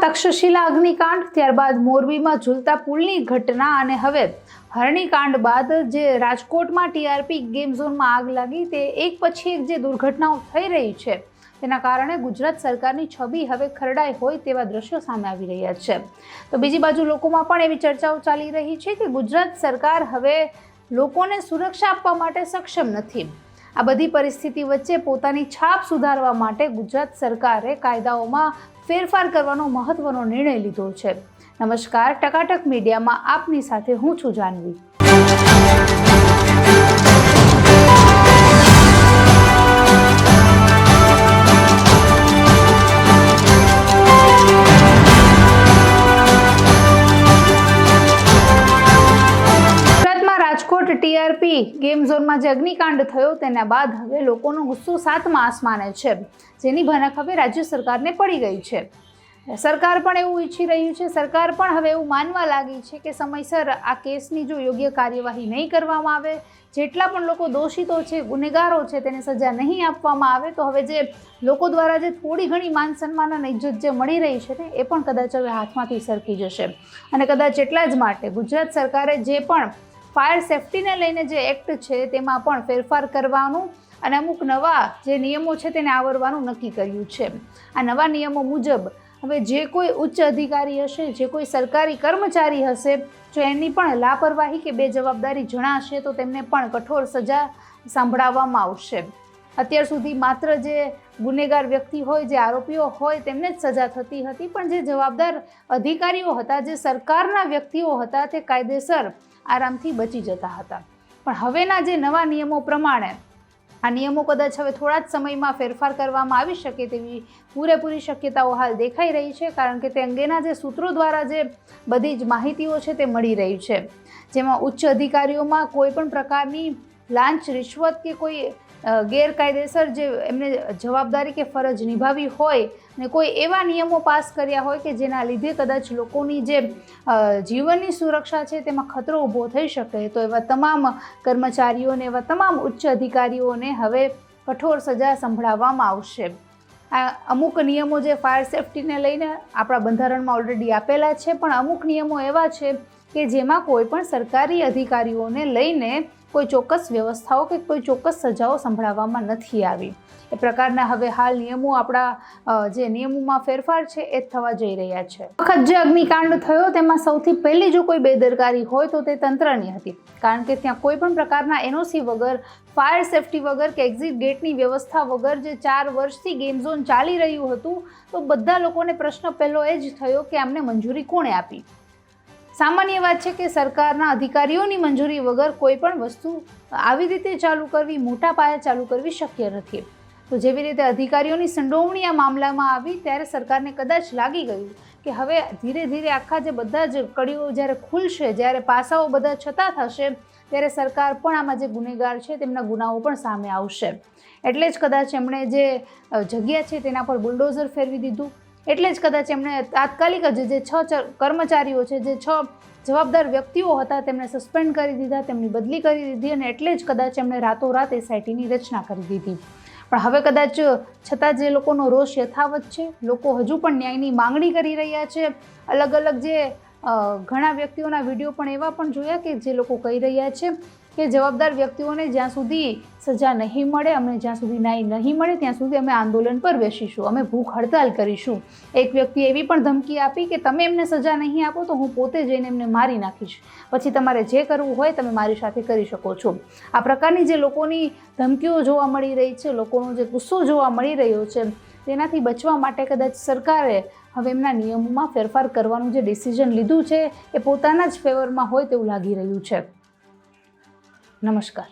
તક્ષશિલા અગ્નિકાંડ, ત્યારબાદ મોરબીમાં ઝૂલતા પુલની ઘટના અને હવે હરણીકાંડ બાદ જે રાજકોટમાં ટીઆરપી ગેમ ઝોનમાં આગ લાગી, તે એક પછી એક જે દુર્ઘટનાઓ થઈ રહી છે તેના કારણે ગુજરાત સરકારની છબી હવે ખરડાઈ હોય તેવા દ્રશ્યો સામે આવી રહ્યા છે. તો બીજી બાજુ લોકોમાં પણ એવી ચર્ચાઓ ચાલી રહી છે કે ગુજરાત સરકાર હવે લોકોને સુરક્ષા આપવા માટે સક્ષમ નથી. આ બધી પરિસ્થિતિ વચ્ચે પોતાની છાપ સુધારવા માટે ગુજરાત સરકારે કાયદાઓમાં ફેરફાર કરવાનો મહત્વનો નિર્ણય લીધો છે. નમસ્કાર, ટકાટક મીડિયામાં આપની સાથે હું છું જાનવી. રાજકોટ ટીઆરપી ગેમ ઝોનમાં જે અગ્નિકાંડ થયો તેના બાદ હવે લોકોનો ગુસ્સો સાતમા આસમાને છે, જેની ભનક હવે રાજ્ય સરકારને પડી ગઈ છે. સરકાર પણ એવું ઈચ્છી રહ્યું છે, સરકાર પણ હવે એવું માનવા લાગી છે કે સમયસર આ કેસની જો યોગ્ય કાર્યવાહી નહીં કરવામાં આવે, જેટલા પણ લોકો દોષિતો છે, ગુનેગારો છે, તેને સજા નહીં આપવામાં આવે, તો હવે જે લોકો દ્વારા જે થોડી ઘણી માન સન્માન અને ઇજ્જત જે મળી રહી છે ને, એ પણ કદાચ હવે હાથમાંથી સરકી જશે. અને કદાચ એટલા જ માટે ગુજરાત સરકારે જે પણ ફાયર સેફ્ટીને લઈને જે એક્ટ છે તેમાં પણ ફેરફાર કરવાનું અને અમુક નવા જે નિયમો છે તેને આવરવાનું નક્કી કર્યું છે. આ નવા નિયમો મુજબ હવે જે કોઈ ઉચ્ચ અધિકારી હશે, જે કોઈ સરકારી કર્મચારી હશે, જો એની પણ લાપરવાહી કે બેજવાબદારી જણાશે તો તેમને પણ કઠોર સજા સંભળાવવામાં આવશે. અત્યાર સુધી માત્ર જે ગુનેગાર વ્યક્તિ હોય, જે આરોપીઓ હોય, તેમને જ સજા થતી હતી, પણ જે જવાબદાર અધિકારીઓ હતા, જે સરકારના વ્યક્તિઓ હતા, તે કાયદેસર આરામથી બચી જતા હતા. પણ હવેના જે નવા નિયમો પ્રમાણે આ નિયમો કદાચ હવે થોડા જ સમયમાં ફેરફાર કરવામાં આવી શકે તેવી પૂરેપૂરી શક્યતાઓ હાલ દેખાઈ રહી છે, કારણ કે તે અંગેના જે સૂત્રો દ્વારા જે બધી જ માહિતીઓ છે તે મળી રહી છે, જેમાં ઉચ્ચ અધિકારીઓમાં કોઈ પણ પ્રકારની લાંચ, રિશ્વત કે કોઈ ગેરકાયદેસર જે એમને જવાબદારી કે ફરજ નિભાવી હોય ને કોઈ એવા નિયમો પાસ કર્યા હોય કે જેના લીધે કદાચ લોકોની જે જીવનની સુરક્ષા છે તેમાં ખતરો ઊભો થઈ શકે, તો એવા તમામ કર્મચારીઓને, એવા તમામ ઉચ્ચ અધિકારીઓને હવે કઠોર સજા સંભળાવવામાં આવશે. આ અમુક નિયમો જે ફાયર સેફ્ટીને લઈને આપણા બંધારણમાં ઓલરેડી આપેલા છે, પણ અમુક નિયમો એવા છે કે જેમાં કોઈ પણ સરકારી અધિકારીઓને લઈને કોઈ ચોક્કસ વ્યવસ્થાઓ કે કોઈ ચોક્કસ સજાઓ સંભળાવવામાં નથી આવી. એ પ્રકારના હવે હાલ નિયમો આપણા જે નિયમોમાં ફેરફાર છે એ થવા જઈ રહ્યા છે. વખત જે અગ્નિકાંડ થયો તેમાં સૌથી પહેલી જો કોઈ બેદરકારી હોય તો તે તંત્રની હતી, કારણ કે ત્યાં કોઈ પણ પ્રકારના એનઓસી વગર, ફાયર સેફ્ટી વગર કે એક્ઝિટ ગેટની વ્યવસ્થા વગર જે 4 વર્ષથી ગેમ ઝોન ચાલી રહ્યું હતું, તો બધા લોકોને પ્રશ્ન પહેલો એ જ થયો કે આમને મંજૂરી કોણે આપી. સામાન્ય વાત છે કે સરકારના અધિકારીઓની મંજૂરી વગર કોઈ પણ વસ્તુ આવી રીતે ચાલુ કરવી, મોટા પાયે ચાલુ કરવી શક્ય નથી. તો જેવી રીતે અધિકારીઓની સંડોવણી આ મામલામાં આવી, ત્યારે સરકારને કદાચ લાગી ગયું કે હવે ધીરે ધીરે આખા જે બધા જ કડીઓ જ્યારે ખુલશે, જ્યારે પાસાઓ બધા છતાં થશે, ત્યારે સરકાર પણ આમાં જે ગુનેગાર છે તેમના ગુનાઓ પણ સામે આવશે. એટલે જ કદાચ એમણે જે જગ્યા છે તેના પર બુલડોઝર ફેરવી દીધું. એટલે જ કદાચ એમણે તાત્કાલિક જ જે 6 કર્મચારીઓ છે, જે 6 જવાબદાર વ્યક્તિઓ હતા, તેમને સસ્પેન્ડ કરી દીધા, તેમની બદલી કરી દીધી, અને એટલે જ કદાચ એમણે રાતોરાત એસઆઈટીની રચના કરી દીધી. પણ હવે કદાચ છતાં જે લોકોનો રોષ યથાવત છે, લોકો હજુ પણ ન્યાયની માંગણી કરી રહ્યા છે. અલગ અલગ જે ઘણા વ્યક્તિઓના વિડીયો પણ એવા પણ જોયા કે જે લોકો કહી રહ્યા છે કે જવાબદાર વ્યક્તિઓને જ્યાં સુધી સજા નહીં મળે, અમને જ્યાં સુધી ન્યાય નહીં મળે, ત્યાં સુધી અમે આંદોલન પર બેસીશું, અમે ભૂખ હડતાલ કરીશું. એક વ્યક્તિએ એવી પણ ધમકી આપી કે તમે એમને સજા નહીં આપો તો હું પોતે જઈને એમને મારી નાખીશ, પછી તમારે જે કરવું હોય તમે મારી સાથે કરી શકો છો. આ પ્રકારની જે લોકોની ધમકીઓ જોવા મળી રહી છે, લોકોનો જે ગુસ્સો જોવા મળી રહ્યો છે, તેનાથી બચવા માટે કદાચ સરકારે હવે એમના નિયમોમાં ફેરફાર કરવાનું જે ડિસિઝન લીધું છે એ પોતાના જ ફેવરમાં હોય તેવું લાગી રહ્યું છે. નમસ્કાર.